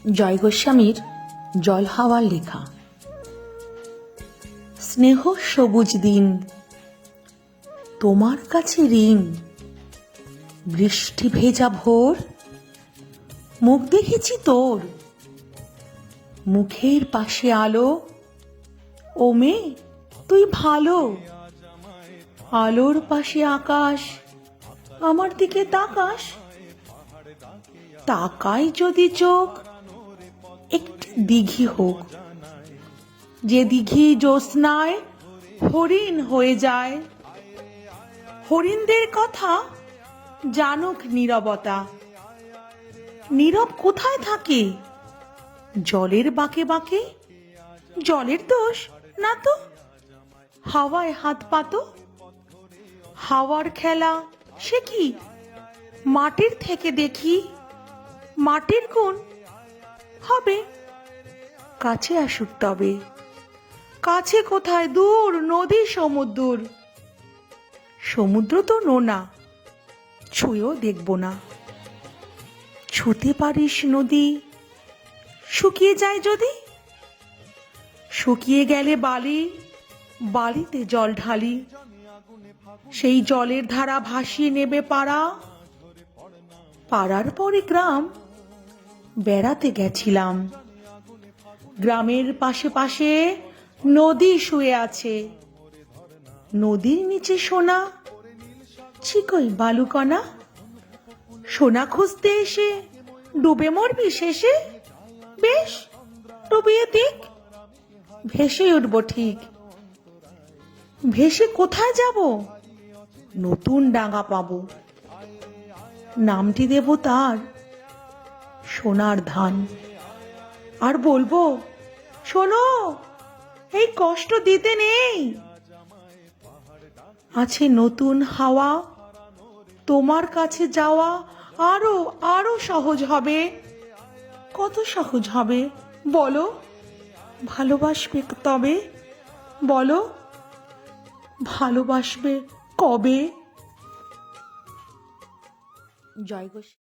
জয় গোস্বামীর জল হাওয়ার লেখা। স্নেহ সবুজ দিন, তোমার কাছে ঋণ। বৃষ্টি ভেজা ভোর, মুখ দেখেছি তোর। মুখের পাশে আলো, ও মেয়ে তুই ভালো। আলোর পাশে আকাশ, আমার দিকে তাকাস। তাকাই যদি চোখ, একটি দিঘি হোক, যে দিঘি জ্যোৎস্নায় হরিণ হয়ে যায়। হরিণদের কথা জানুক নীরবতা। নীরব কোথায় থাকে? জলের বাঁকে বাঁকে। জলের দোষ না তো, হাওয়ায় হাত পাতো। হাওয়ার খেলা সে কি মাটির থেকে দেখি। মাটির গুণ হবে, কাছে আসুক তবে। কাছে কোথায়, দূর নদী সমুদ্র। সমুদ্র তো নোনা, ছুঁয়েও দেখব না। ছুঁতে পারিস নদী, শুকিয়ে যায় যদি। শুকিয়ে গেলে বালি, বালিতে জল ঢালি। সেই জলের ধারা ভাসিয়ে নেবে পাড়া। পাড়ার পরে গ্রাম, বেড়াতে গেছিলাম। গ্রামের পাশে পাশে নদী শুয়ে আছে। নদীর নিচে সোনা, চিকই বালুকণা। সোনা খুঁজতে এসে ডুবে মরবি শেষে। বেশ ডুবিয়ে দিক, ভেসে উঠব ঠিক। ভেসে কোথায় যাব? নতুন ডাঙা পাবো, নামটি দেব তার সোনার ধান। আর বলবো, শোনো এই কষ্ট দিতে নেই। আছে নতুন হাওয়া, তোমার কাছে যাওয়া আরো আরো সহজ হবে। কত সহজ হবে বলো? ভালোবাসবে তবে, বলো ভালোবাসবে কবে? জয় গোস্বামী।